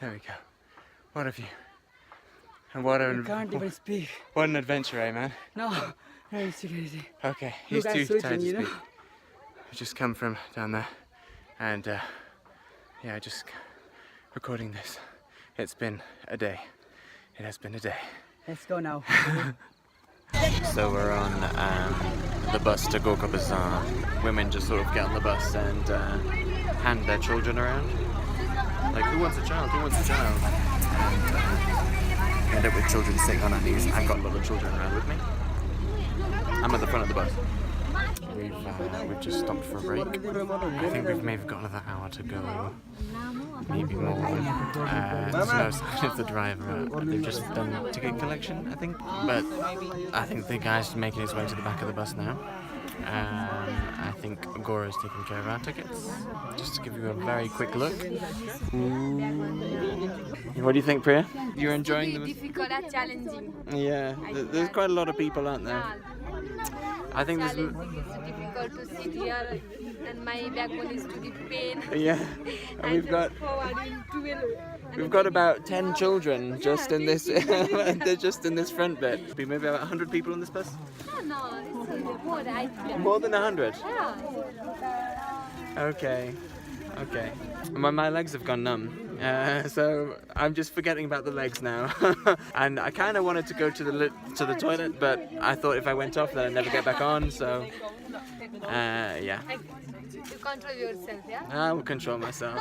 There we go. What a view. And what I can't even speak. What an adventure, eh, man? No, it's too crazy. Okay, he's Look, I'm too sweating, tired to you speak. know? I've just come from down there, and yeah, just recording this. It's been a day. It has been a day. Let's go now. So we're on the bus to Gorkha Bazaar. Women just sort of get on the bus and hand their children around. Like, who wants a child? Who wants a child? And end up with children sitting on our knees. I've got a lot of children around with me. I'm at the front of the bus. We've just stopped for a break. I think we've maybe got another hour to go. Maybe more. There's no sign of the driver. They've just done ticket collection, I think. But I think the guy's making his way to the back of the bus now. I think Gora's taking care of our tickets. Just to give you a very quick look. What do you think, Priya? You're enjoying the... difficult and challenging. Yeah, there's quite a lot of people, aren't there? I think there's... It's difficult to sit here and my backbone is to the pain. Yeah, and we've got about 10 children just in this they're just in this front bit. Maybe about 100 people in this bus? No, it's more than More than 100? Yeah. Okay. My legs have gone numb, so I'm just forgetting about the legs now. And I kind of wanted to go to the toilet, but I thought if I went off then I'd never get back on, so yeah. You control yourself, yeah? I will control myself.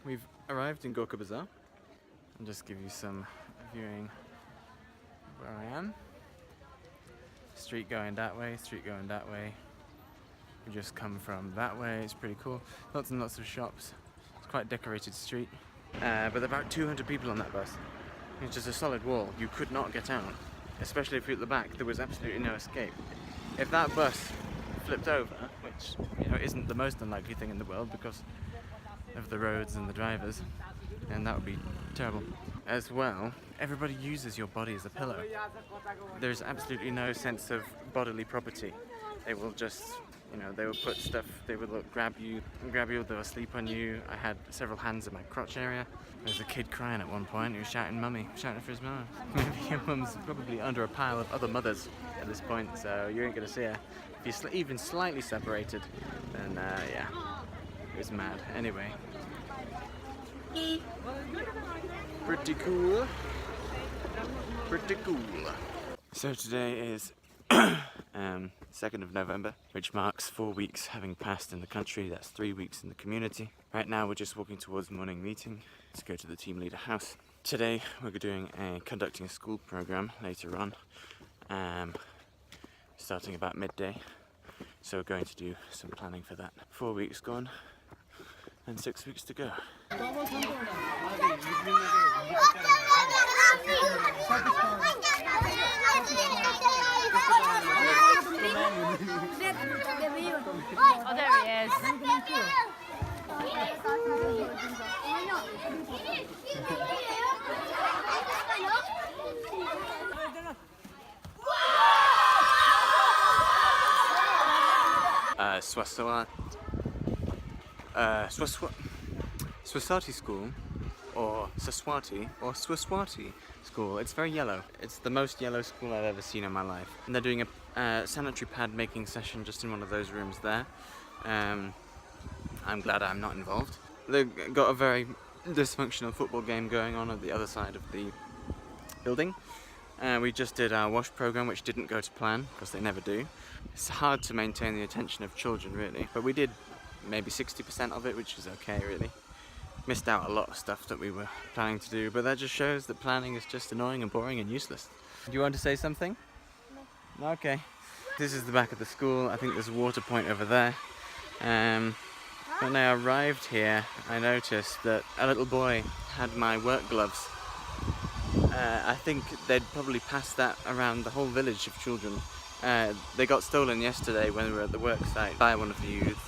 We've arrived in Gorkha Bazaar. I'll just give you some viewing where I am. Street going that way, street going that way. We just come from that way, it's pretty cool. Lots and lots of shops. It's quite a decorated street. But there are about 200 people on that bus. It's just a solid wall. You could not get out. Especially if you're at the back, there was absolutely no escape. If that bus flipped over, which isn't the most unlikely thing in the world because of the roads and the drivers, and that would be terrible. As well, everybody uses your body as a pillow. There's absolutely no sense of bodily property. They will just, they will put stuff, they will grab you, they'll sleep on you. I had several hands in my crotch area. There was a kid crying at one point who was shouting mummy, shouting for his mum. Maybe your mum's probably under a pile of other mothers at this point, so you ain't gonna see her. If you're even slightly separated, then yeah, it was mad. Anyway. Pretty cool. Pretty cool. So today is 2nd of November, which marks 4 weeks having passed in the country. That's 3 weeks in the community. Right now we're just walking towards morning meeting to go to the team leader house. Today we're conducting a school program later on, starting about midday. So we're going to do some planning for that. 4 weeks gone and 6 weeks to go. Oh, there he is. Swasati school, or Swaswati school. It's very yellow. It's the most yellow school I've ever seen in my life. And they're doing a sanitary pad making session just in one of those rooms there. I'm glad I'm not involved. They've got a very dysfunctional football game going on at the other side of the building. We just did our wash program, which didn't go to plan, because they never do. It's hard to maintain the attention of children, really. But we did maybe 60% of it, which is okay, really. Missed out a lot of stuff that we were planning to do, but that just shows that planning is just annoying and boring and useless. Do you want to say something? No. Okay. This is the back of the school. I think there's a water point over there. When I arrived here, I noticed that a little boy had my work gloves. I think they'd probably passed that around the whole village of children. They got stolen yesterday when we were at the work site by one of the youth.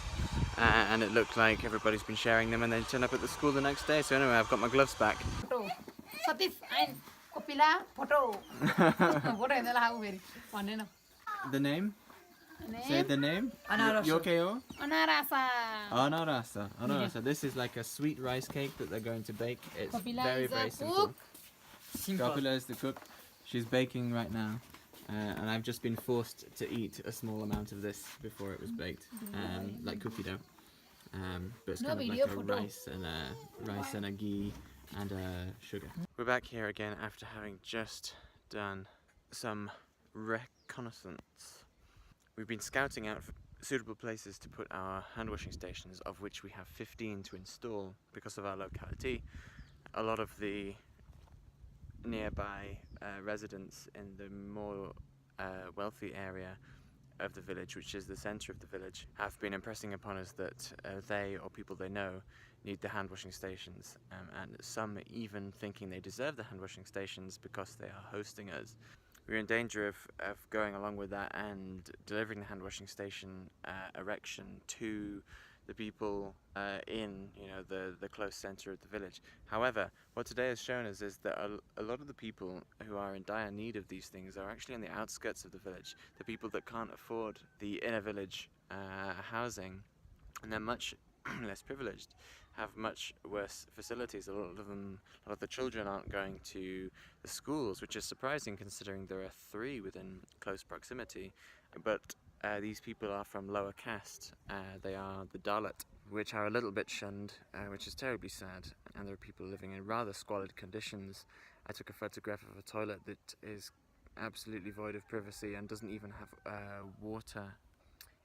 and it looked like everybody's been sharing them and they turn up at the school the next day. So anyway, I've got my gloves back. Photo. Satish and Kopila photo. Photo is how very fun. The name? Say the name. Anarasa. Yokeo? Anarasa. Anarasa. Anarasa. This is like a sweet rice cake that they're going to bake. It's Kopila very, is a very simple. cook. Kopila is the cook. She's baking right now. And I've just been forced to eat a small amount of this before it was baked, like cookie dough. But it's kind of like a rice and a ghee and sugar. We're back here again after having just done some reconnaissance. We've been scouting out for suitable places to put our hand washing stations, of which we have 15 to install because of our locality. A lot of the nearby residents in the more wealthy area of the village, which is the centre of the village, have been impressing upon us that they or people they know need the hand washing stations, and some even thinking they deserve the hand washing stations because they are hosting us. We're in danger of going along with that and delivering the hand washing station erection to the people in the close centre of the village. However, what today has shown us is that a lot of the people who are in dire need of these things are actually on the outskirts of the village. The people that can't afford the inner village housing, and they're much less privileged, have much worse facilities. A lot of the children aren't going to the schools, which is surprising considering there are 3 within close proximity. But these people are from lower caste. They are the Dalit, which are a little bit shunned, which is terribly sad. And there are people living in rather squalid conditions. I took a photograph of a toilet that is absolutely void of privacy and doesn't even have water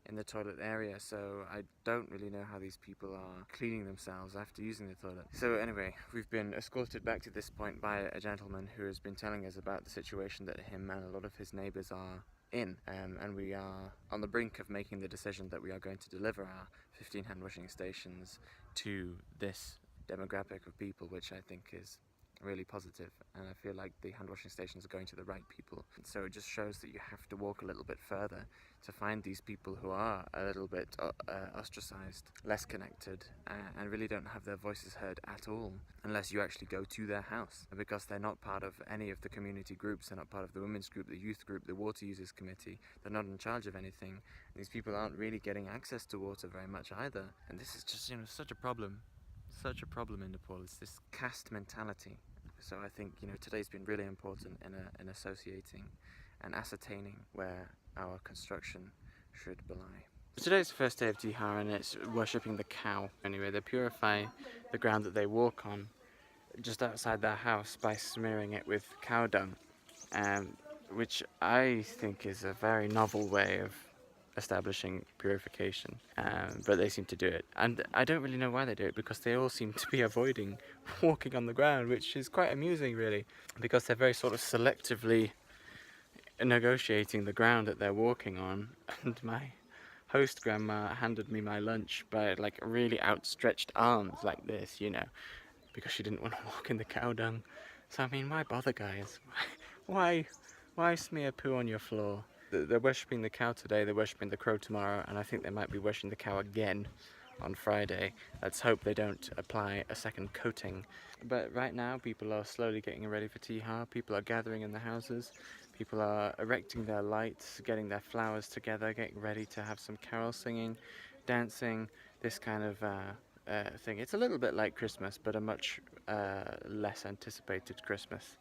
in the toilet area, so I don't really know how these people are cleaning themselves after using the toilet. So anyway, we've been escorted back to this point by a gentleman who has been telling us about the situation that him and a lot of his neighbours are in, and we are on the brink of making the decision that we are going to deliver our 15 hand washing stations to this demographic of people, which I think is really positive, and I feel like the hand washing stations are going to the right people. So it just shows that you have to walk a little bit further to find these people who are a little bit ostracized, less connected, and really don't have their voices heard at all unless you actually go to their house, because they're not part of any of the community groups. They're not part of the women's group, the youth group, the water users committee. They're not in charge of anything. These people aren't really getting access to water very much either, and this is just such a problem in Nepal. It's this caste mentality. So I think today's been really important in associating and ascertaining where our construction should belie. Today's the first day of Tihar, and it's worshipping the cow. Anyway, they purify the ground that they walk on just outside their house by smearing it with cow dung, which I think is a very novel way of establishing purification, but they seem to do it, and I don't really know why they do it, because they all seem to be avoiding walking on the ground, which is quite amusing really, because they're very sort of selectively negotiating the ground that they're walking on. And my host grandma handed me my lunch by like really outstretched arms like this, because she didn't want to walk in the cow dung. So I mean, why bother, guys? Why smear poo on your floor? They're worshipping the cow today, they're worshipping the crow tomorrow, and I think they might be worshipping the cow again on Friday. Let's hope they don't apply a second coating. But right now, people are slowly getting ready for Tihar. People are gathering in the houses. People are erecting their lights, getting their flowers together, getting ready to have some carol singing, dancing, this kind of thing. It's a little bit like Christmas, but a much less anticipated Christmas.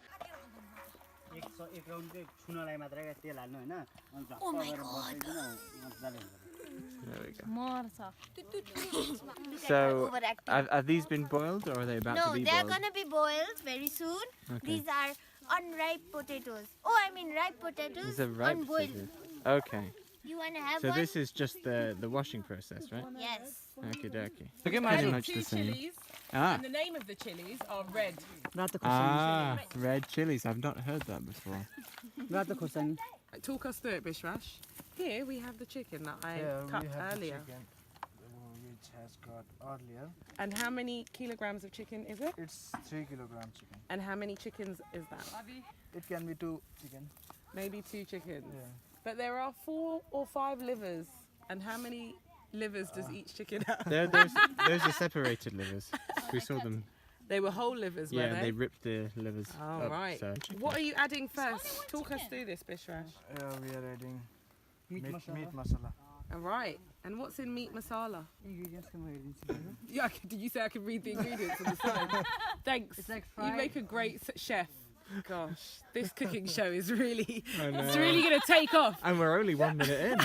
Oh my god. There we go. So, have these been boiled, or are they about to be boiled? No, they're gonna be boiled very soon. Okay. These are unripe potatoes. Oh, I mean ripe potatoes. These are ripe unboiled. potatoes. Okay. You wanna have So one? this is just the washing process, right? Yes. Okie dokie. Look at pretty much the same. Chilies, Ah. and the name of the chilies are red. Red chilies. I've not heard that before. Talk us through it, Bishwash. Here we have the chicken that I cut earlier. Which has got earlier. And how many kilograms of chicken is it? It's 3 kilogram chicken. And how many chickens is that? It can be 2 chicken. Maybe 2 chickens. Yeah. But there are 4 or 5 livers. And how many livers does each chicken have? Those are separated livers. We saw them. They were whole livers, were Yeah, they? they ripped the livers Oh, up. right. So. What are you adding first? Talk us through this, Bishrash. We are adding Meat meat masala. masala. All right. And what's in meat masala? Ingredients come here in Singapore. Yeah, did you say I could read the ingredients on the side? Thanks. It's like You fried. make a great chef. Gosh, this cooking show is really, I know. it's really going to take off. And we're only 1 minute in.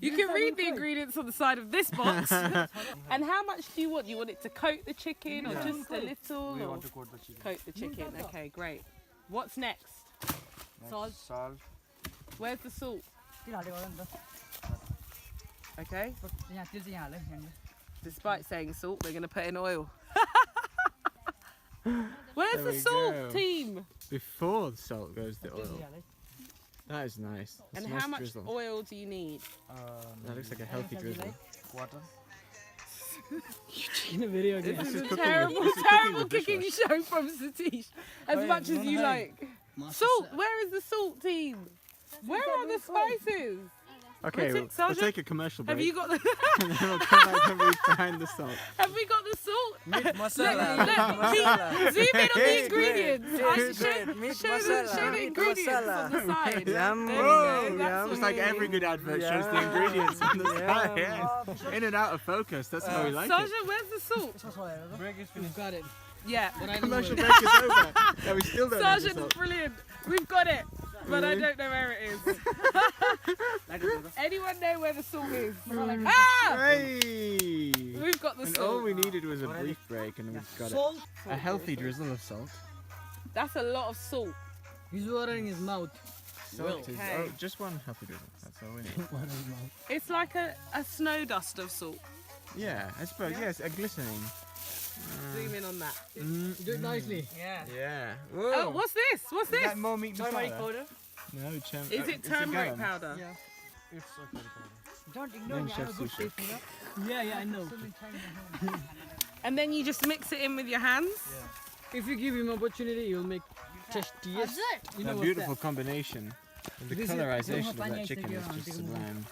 You can read the ingredients on the side of this box. And how much do you want? You want it to coat the chicken or Yeah. just a little? We Or want to coat the chicken. coat the chicken. Okay, great. What's next? Next, Salt. Salt. Where's the salt? तिल हालेको होला नि त Okay. यहाँ तिल चाहिँ यहाँ हाल्यो यहाँनिर Despite saying salt, we're going to put in oil. Where's There the we salt, go. team? Before the salt goes the तिल चाहिँ oil. हाल्यो That is nice. That's And a nice how much drizzle. oil do you need? That looks like a healthy drizzle. Quarter. किन भेरी अघि This is a cooking terrible, with- this is terrible cooking with cooking show from Satish. As Hey, much as you hey. like. Salt, where is the salt, team? Where are the spices? Okay, What's it, we'll Sergeant? take a commercial break. Have you got the and then we'll come back and reach behind the salt. Have we got the salt? Meat Look, masala. zoom in on the Taste ingredients. Taste Show great. Meat show the masala. ingredients on the side. Yum. There we go. Whoa, That's just what like we every need. good advert shows the ingredients on the side. Yes. In and out of focus. That's how we like it. Sergeant, where's the salt? Break is We've got it Yeah. Commercial break is over. Yeah, we still don't have the Sergeant, salt. brilliant. We've got it. But I Really? don't know where it is. Anyone know where the salt is? Ah! Hey! We've got the And all salt. we needed was a brief break and we've got it. A healthy drizzle of salt. That's a lot of salt. He's watering his mouth Salt is Okay. just one healthy drizzle. That's all we need. It's like a snow dust of salt. Yeah, I suppose. Yes, a glistening. Zoom in on that. Do it nicely Yeah. Yeah. Oh, Whoa. what's this? What's Is this? that more meat turmeric masala? powder No, Is it it's a turmeric garam. powder? Yeah. It's okay. Don't ignore Then me, I have Chef a good Sushi. taste, you know? Yeah, I know. And then you just mix it in with your hands? If you give him opportunity, he'll make tastiest. You know That what's beautiful combination. And the This is- colorization of Pani that chicken is Instagram, just take a sublime.